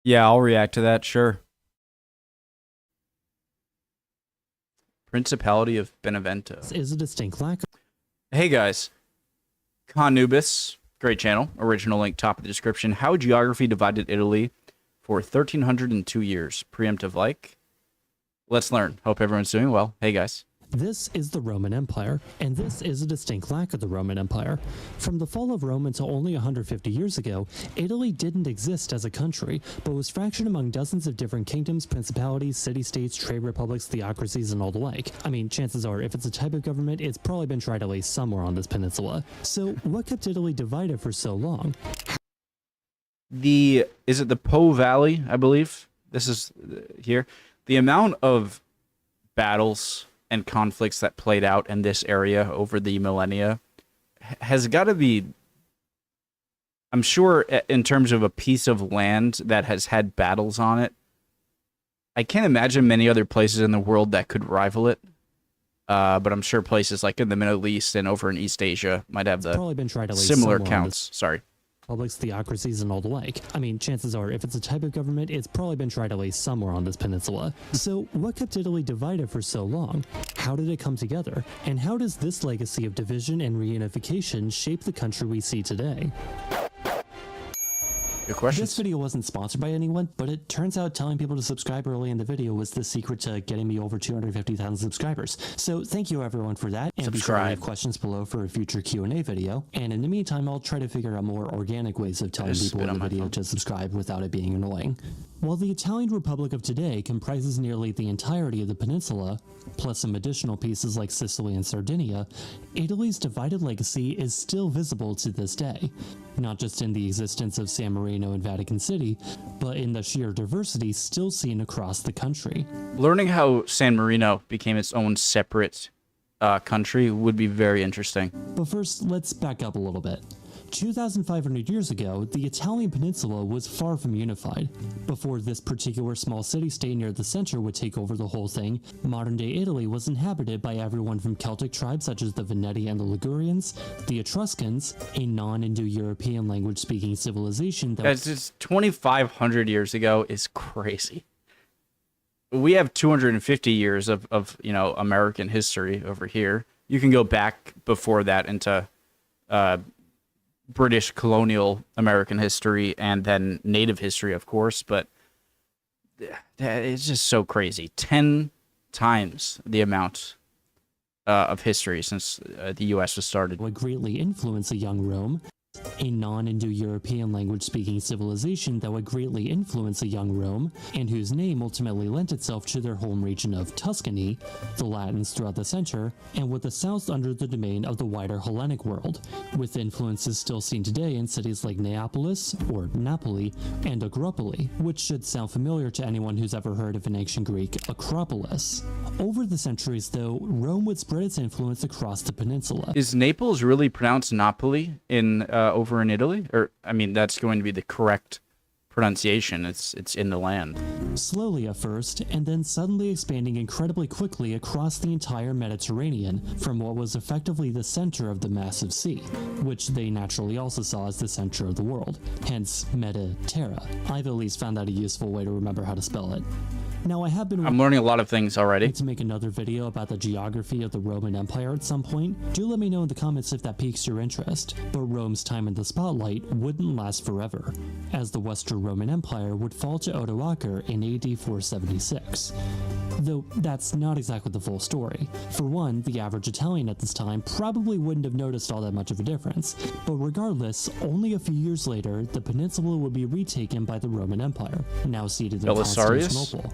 Yeah, I'll react to that, sure. Principality of Benevento. This is a distinct lack of... Hey guys, Conubis, great channel, original link top of the description. How geography divided Italy for 1302 years. Preemptive like. Let's learn. Hope everyone's doing well. Hey guys. This is the Roman Empire, and this is a distinct lack of the Roman Empire. From the fall of Rome until only 150 years ago, Italy didn't exist as a country, but was fractured among dozens of different kingdoms, principalities, city-states, trade republics, theocracies, and all the like. I mean, chances are, if it's a type of government, it's probably been tried at least somewhere on this peninsula. So, what kept Italy divided for so long? Is it the Po Valley, I believe? This is here. The amount of battles and conflicts that played out in this area over the millennia has got to be, I'm sure, in terms of a piece of land that has had battles on it, I can't imagine many other places in the world that could rival it. But I'm sure places like in the Middle East and over in East Asia might have the Probably been tried at least similar somewhere on counts. Sorry. Republics, theocracies, and all the like. I mean, chances are, if it's a type of government, it's probably been tried at least somewhere on this peninsula. So, what kept Italy divided for so long? How did it come together? And how does this legacy of division and reunification shape the country we see today? Good questions. This video wasn't sponsored by anyone, but it turns out telling people to subscribe early in the video was the secret to getting me over 250,000 subscribers. So thank you everyone for that, and be sure to leave questions below for a future Q&A video. And in the meantime, I'll try to figure out more organic ways of telling people in the video to subscribe without it being annoying. While the Italian Republic of today comprises nearly the entirety of the peninsula, plus some additional pieces like Sicily and Sardinia, Italy's divided legacy is still visible to this day. Not just in the existence of San Marino and Vatican City, but in the sheer diversity still seen across the country. Learning how San Marino became its own separate country would be very interesting. But first, let's back up a little bit. 2,500 years ago, the Italian peninsula was far from unified. Before this particular small city-state near the center would take over the whole thing, modern-day Italy was inhabited by everyone from Celtic tribes such as the Veneti and the Ligurians, the Etruscans, a non-Indo-European language-speaking civilization that That's just 2,500 years ago is crazy. We have 250 years of American history over here. You can go back before that into British colonial American history and then native history, of course, but it's just so crazy. 10 times the amount of history since the U.S. was started. would greatly influence a young Rome, a non-Indo-European language-speaking civilization that would greatly influence a young Rome, and whose name ultimately lent itself to their home region of Tuscany, the Latins throughout the center, and with the south under the domain of the wider Hellenic world, with influences still seen today in cities like Neapolis, or Napoli, and Agropoli, which should sound familiar to anyone who's ever heard of an ancient Greek Acropolis. Over the centuries, though, Rome would spread its influence across the peninsula. Is Naples really pronounced Napoli in over in Italy? Or, I mean, that's going to be the correct pronunciation. It's in the land. Slowly at first, and then suddenly expanding incredibly quickly across the entire Mediterranean from what was effectively the center of the massive sea, which they naturally also saw as the center of the world, hence Mediterra. I've at least found that a useful way to remember how to spell it. Now, I have been... I'm learning a lot of things already. to make another video about the geography of the Roman Empire at some point. Do let me know in the comments if that piques your interest. But Rome's time in the spotlight wouldn't last forever, as the Western Roman Empire would fall to Odoacer in AD 476. Though that's not exactly the full story. For one, the average Italian at this time probably wouldn't have noticed all that much of a difference. But regardless, only a few years later, the peninsula would be retaken by the Roman Empire, now seated in Constantinople.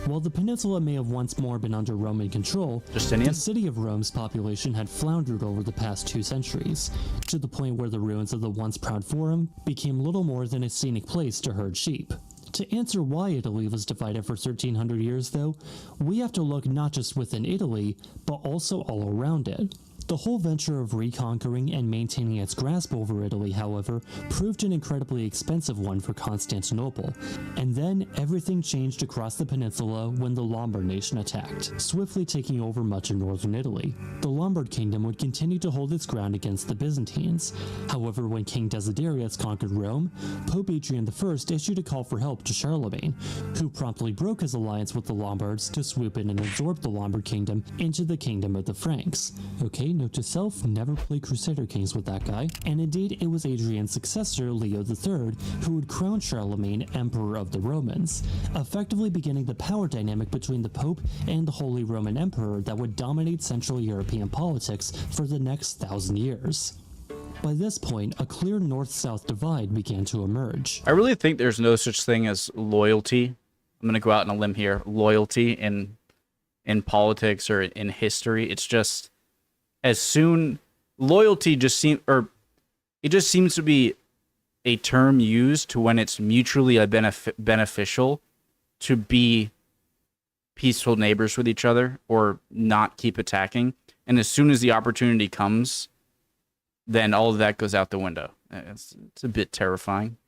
While the peninsula may have once more been under Roman control, the city of Rome's population had floundered over the past 2 centuries, to the point where the ruins of the once proud Forum became little more than a scenic place to herd sheep. To answer why Italy was divided for 1,300 years, though, we have to look not just within Italy, but also all around it. The whole venture of reconquering and maintaining its grasp over Italy, however, proved an incredibly expensive one for Constantinople, and then everything changed across the peninsula when the Lombard nation attacked, swiftly taking over much of northern Italy. The Lombard kingdom would continue to hold its ground against the Byzantines. However, when King Desiderius conquered Rome, Pope Adrian I issued a call for help to Charlemagne, who promptly broke his alliance with the Lombards to swoop in and absorb the Lombard kingdom into the kingdom of the Franks. Okay, note to self, never play Crusader Kings with that guy. And indeed, it was Adrian's successor, Leo III, who would crown Charlemagne Emperor of the Romans, effectively beginning the power dynamic between the Pope and the Holy Roman Emperor that would dominate Central European politics for the next 1,000 years. By this point, a clear north-south divide began to emerge. I really think there's no such thing as loyalty. I'm going to go out on a limb here. Loyalty in politics or in history. It's just loyalty just seems to be a term used to when it's mutually beneficial to be peaceful neighbors with each other or not keep attacking. And as soon as the opportunity comes, then all of that goes out the window. It's a bit terrifying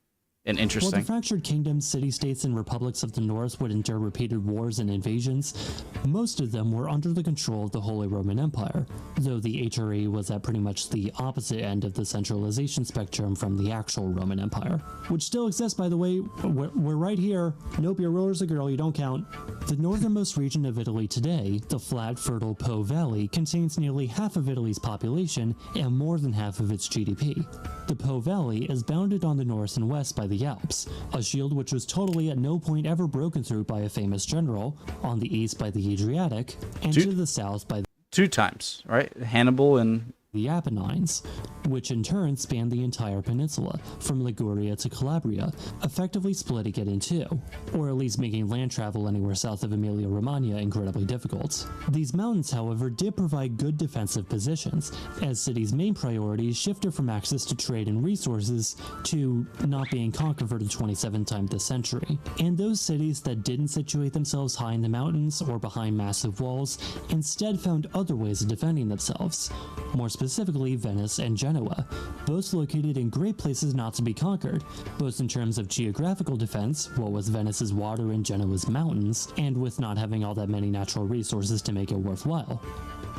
and interesting. While the fractured kingdoms, city-states, and republics of the north would endure repeated wars and invasions, most of them were under the control of the Holy Roman Empire, though the HRE was at pretty much the opposite end of the centralization spectrum from the actual Roman Empire, which still exists, by the way. We're right here. Nope, your ruler's a girl, you don't count. The northernmost region of Italy today, the flat, fertile Po Valley, contains nearly half of Italy's population and more than half of its GDP. The Po Valley is bounded on the north and west by the Alps, a shield which was totally at no point ever broken through by a famous general, on the east by the Adriatic, and to the south by two times, right? Hannibal and the Apennines, which in turn span the entire peninsula, from Liguria to Calabria, effectively splitting it in two, or at least making land travel anywhere south of Emilia-Romagna incredibly difficult. These mountains, however, did provide good defensive positions, as cities' main priorities shifted from access to trade and resources to not being conquered for the 27th time this century. And those cities that didn't situate themselves high in the mountains or behind massive walls instead found other ways of defending themselves. More specifically Venice and Genoa, both located in great places not to be conquered, both in terms of geographical defense, what with Venice's water and Genoa's mountains, and with not having all that many natural resources to make it worthwhile.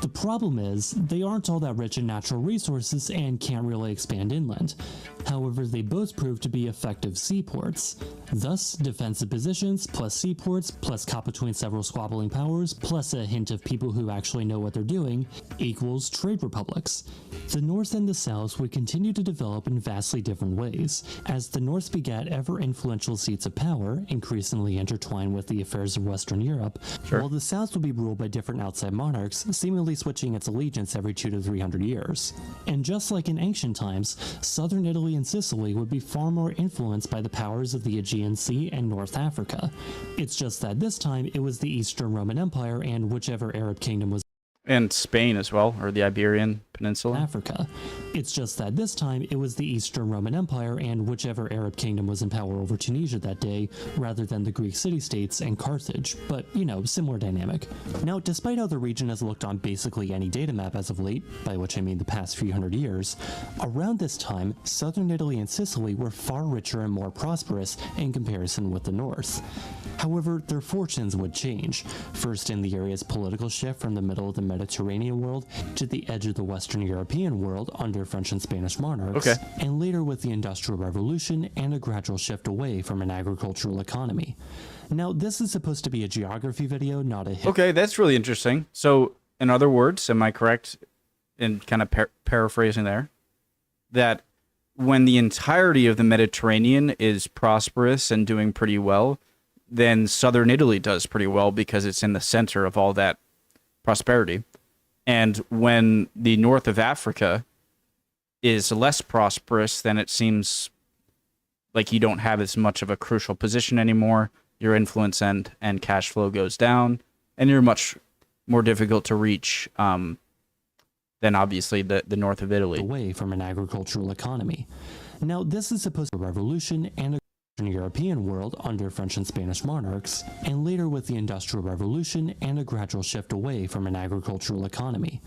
The problem is, they aren't all that rich in natural resources and can't really expand inland. However, they both prove to be effective seaports. Thus, defensive positions, plus seaports, plus caught between several squabbling powers, plus a hint of people who actually know what they're doing, equals trade republics. The North and the South would continue to develop in vastly different ways, as the North begat ever-influential seats of power, increasingly intertwined with the affairs of Western Europe, while the South would be ruled by different outside monarchs, seemingly switching its allegiance every 200 to 300 years. And just like in ancient times, southern Italy and Sicily would be far more influenced by the powers of the Aegean Sea and North Africa. It's just that this time it was the Eastern Roman Empire and whichever Arab kingdom was and Spain as well, or the Iberian Peninsula. Africa. It's just that this time it was the Eastern Roman Empire and whichever Arab kingdom was in power over Tunisia that day, rather than the Greek city-states and Carthage, but, you know, similar dynamic. Now, despite how the region has looked on basically any data map as of late, by which I mean the past few hundred years, around this time, southern Italy and Sicily were far richer and more prosperous in comparison with the north. However, their fortunes would change, first in the area's political shift from the middle of the Mediterranean world to the edge of the Western European world under French and Spanish monarchs, and later with the Industrial Revolution and a gradual shift away from an agricultural economy. Now, this is supposed to be a geography video, not a Okay, that's really interesting. So, in other words, am I correct in kind of paraphrasing there? That when the entirety of the Mediterranean is prosperous and doing pretty well, then southern Italy does pretty well because it's in the center of all that prosperity. And when the north of Africa is less prosperous, then it seems like you don't have as much of a crucial position anymore. Your influence and cash flow goes down, and you're much more difficult to reach than obviously the north of Italy. Away from an agricultural economy. Now, this is supposed to be a revolution and a European world under French and Spanish monarchs, and later with the Industrial Revolution and a gradual shift away from an agricultural economy.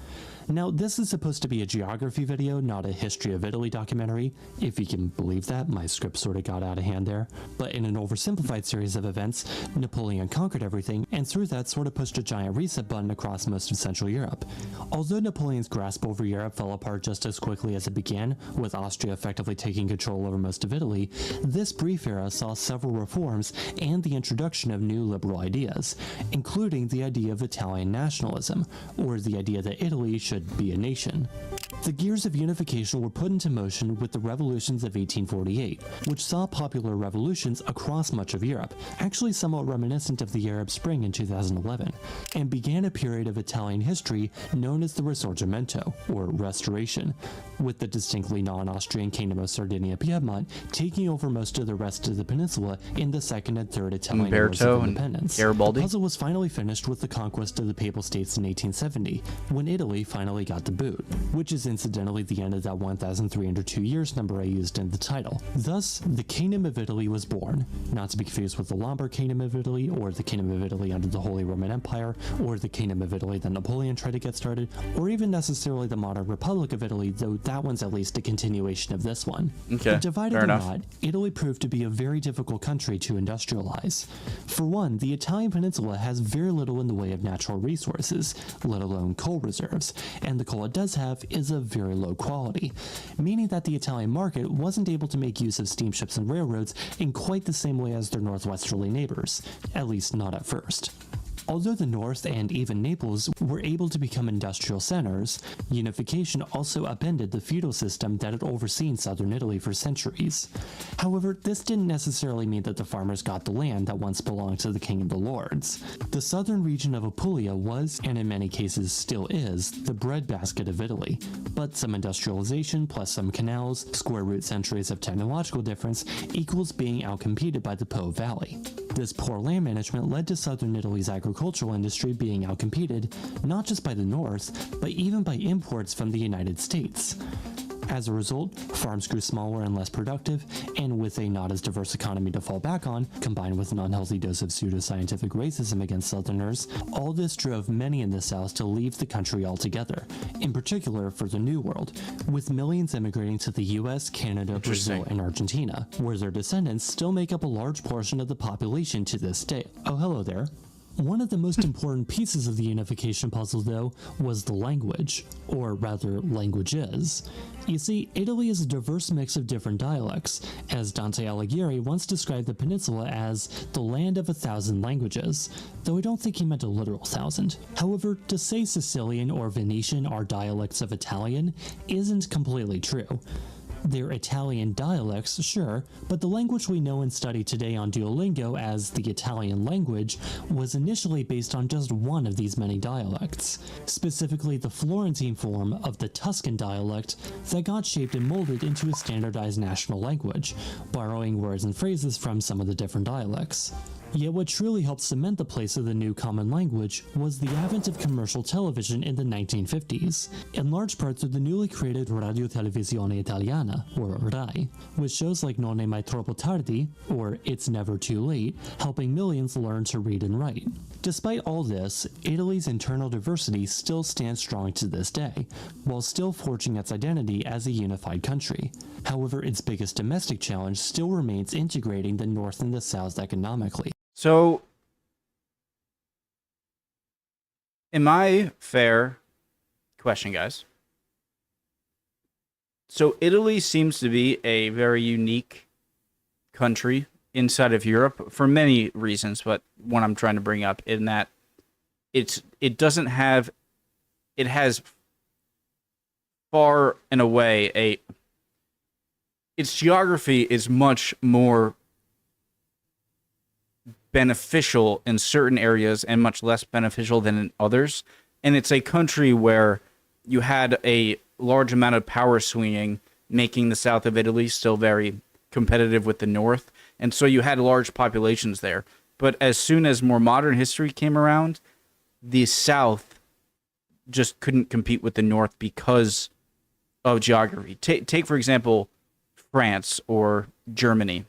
Now, this is supposed to be a geography video, not a history of Italy documentary. If you can believe that, my script sort of got out of hand there. But in an oversimplified series of events, Napoleon conquered everything, and through that sort of pushed a giant reset button across most of Central Europe. Although Napoleon's grasp over Europe fell apart just as quickly as it began, with Austria effectively taking control over most of Italy, this brief era saw several reforms and the introduction of new liberal ideas, including the idea of Italian nationalism, or the idea that Italy should be a nation. The gears of unification were put into motion with the revolutions of 1848, which saw popular revolutions across much of Europe, actually somewhat reminiscent of the Arab Spring in 2011, and began a period of Italian history known as the Risorgimento, or Restoration, with the distinctly non-Austrian Kingdom of Sardinia-Piedmont taking over most of the rest of the peninsula in the Second and Third Italian Wars of Independence. Garibaldi. The puzzle was finally finished with the conquest of the Papal States in 1870, when Italy finally got the boot, which is incidentally the end of that 1,302 years number I used in the title. Thus, the Kingdom of Italy was born, not to be confused with the Lombard Kingdom of Italy, or the Kingdom of Italy under the Holy Roman Empire, or the Kingdom of Italy that Napoleon tried to get started, or even necessarily the modern Republic of Italy, though that one's at least a continuation of this one. Okay, But divided fair or enough. not, Italy proved to be a very difficult country to industrialize. For one, the Italian peninsula has very little in the way of natural resources, let alone coal reserves, and the coal it does have is of very low quality, meaning that the Italian market wasn't able to make use of steamships and railroads in quite the same way as their northwesterly neighbors, at least not at first. Although the North and even Naples were able to become industrial centers, unification also upended the feudal system that had overseen southern Italy for centuries. However, this didn't necessarily mean that the farmers got the land that once belonged to the king of the lords. The southern region of Apulia was, and in many cases still is, the breadbasket of Italy, but some industrialization plus some canals, square root centuries of technological difference, equals being outcompeted by the Po Valley. This poor land management led to southern Italy's agricultural industry being outcompeted not just by the North, but even by imports from the United States. As a result, farms grew smaller and less productive, and with a not as diverse economy to fall back on, combined with an unhealthy dose of pseudoscientific racism against Southerners, all this drove many in the South to leave the country altogether, in particular for the New World, with millions immigrating to the US, Canada, Brazil, and Argentina, where their descendants still make up a large portion of the population to this day. Oh, hello there. One of the most important pieces of the unification puzzle, though, was the language, or rather, languages. You see, Italy is a diverse mix of different dialects, as Dante Alighieri once described the peninsula as the land of 1,000 languages, though I don't think he meant a literal 1,000. However, to say Sicilian or Venetian are dialects of Italian isn't completely true. They're Italian dialects, sure, but the language we know and study today on Duolingo as the Italian language was initially based on just one of these many dialects, specifically the Florentine form of the Tuscan dialect that got shaped and molded into a standardized national language, borrowing words and phrases from some of the different dialects. Yet what truly helped cement the place of the new common language was the advent of commercial television in the 1950s, in large part through the newly created Radio Televisione Italiana, or RAI, with shows like Non è mai troppo tardi, or It's Never Too Late, helping millions learn to read and write. Despite all this, Italy's internal diversity still stands strong to this day, while still forging its identity as a unified country. However, its biggest domestic challenge still remains integrating the North and the South economically. So, in my fair question, guys, so Italy seems to be a very unique country inside of Europe for many reasons, but one I'm trying to bring up in that it has far and away its geography is much more beneficial in certain areas and much less beneficial than in others. And it's a country where you had a large amount of power swinging, making the south of Italy still very competitive with the north. And so you had large populations there. But as soon as more modern history came around, the south just couldn't compete with the north because of geography. Take for example, France or Germany,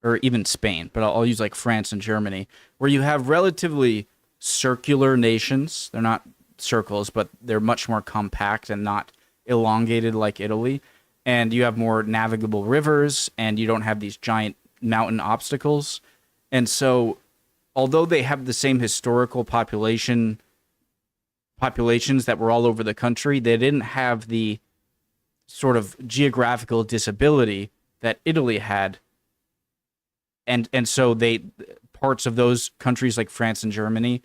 or even Spain, but I'll use like France and Germany, where you have relatively circular nations. They're not circles, but they're much more compact and not elongated like Italy. And you have more navigable rivers, and you don't have these giant mountain obstacles. And so, although they have the same historical populations that were all over the country, they didn't have the sort of geographical disability that Italy had. And so parts of those countries like France and Germany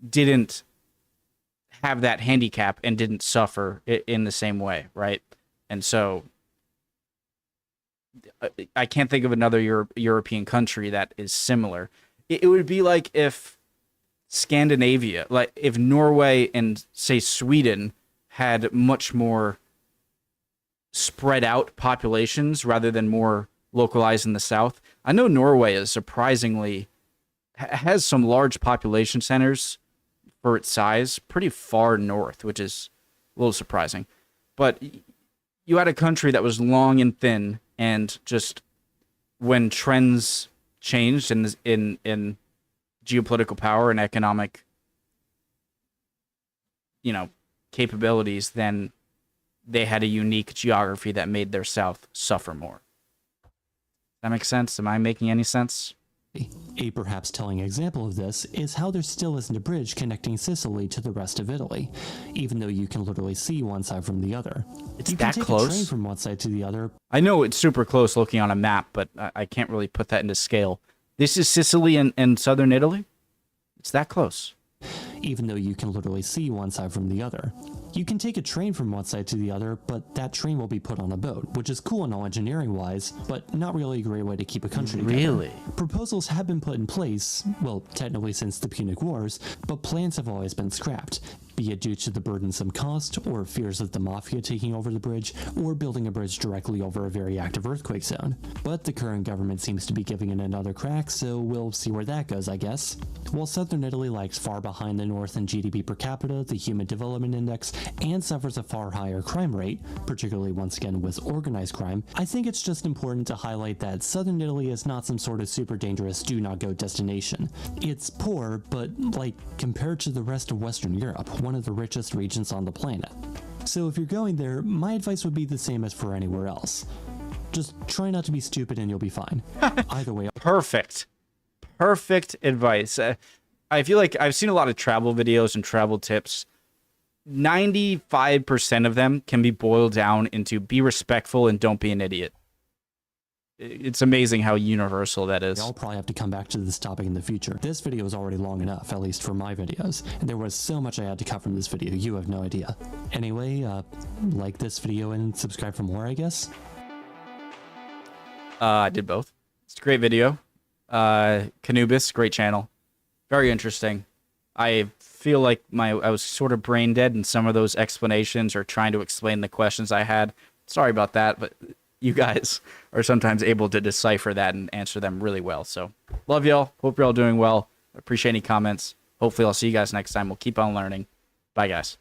didn't have that handicap and didn't suffer in the same way, right? And so I can't think of another European country that is similar. It would be like if Scandinavia, like if Norway and, say, Sweden had much more spread out populations rather than more localized in the south. I know Norway is surprisingly has some large population centers for its size, pretty far north, which is a little surprising. But you had a country that was long and thin, and just when trends changed in geopolitical power and economic, capabilities, then they had a unique geography that made their south suffer more. That makes sense? Am I making any sense? A perhaps telling example of this is how there still isn't a bridge connecting Sicily to the rest of Italy, even though you can literally see one side from the other. It's you that can take close? a train from one side to the other. I know it's super close looking on a map, but I can't really put that into scale. This is Sicily and southern Italy? It's that close. Even though you can literally see one side from the other. You can take a train from one side to the other, but that train will be put on a boat, which is cool and all engineering-wise, but not really a great way to keep a country together. Really? Proposals have been put in place, well, technically since the Punic Wars, but plans have always been scrapped, be it due to the burdensome cost, or fears of the mafia taking over the bridge, or building a bridge directly over a very active earthquake zone. But the current government seems to be giving it another crack, so we'll see where that goes, I guess. While southern Italy lags far behind the north in GDP per capita, the Human Development Index, and suffers a far higher crime rate, particularly once again with organized crime, I think it's just important to highlight that southern Italy is not some sort of super dangerous do-not-go destination. It's poor, but, compared to the rest of Western Europe, one of the richest regions on the planet. So if you're going there, my advice would be the same as for anywhere else. Just try not to be stupid and you'll be fine. Either way. Perfect advice. I feel like I've seen a lot of travel videos and travel tips. 95% of them can be boiled down into be respectful and don't be an idiot. It's amazing how universal that is. I'll probably have to come back to this topic in the future. This video is already long enough, at least for my videos, and there was so much I had to cut from this video, you have no idea. Anyway, like this video and subscribe for more, I guess? I did both. It's a great video. Canubis, great channel. Very interesting. I feel like I was sort of brain dead in some of those explanations or trying to explain the questions I had. Sorry about that, but you guys are sometimes able to decipher that and answer them really well. So love y'all. Hope you're all doing well. Appreciate any comments. Hopefully I'll see you guys next time. We'll keep on learning. Bye, guys.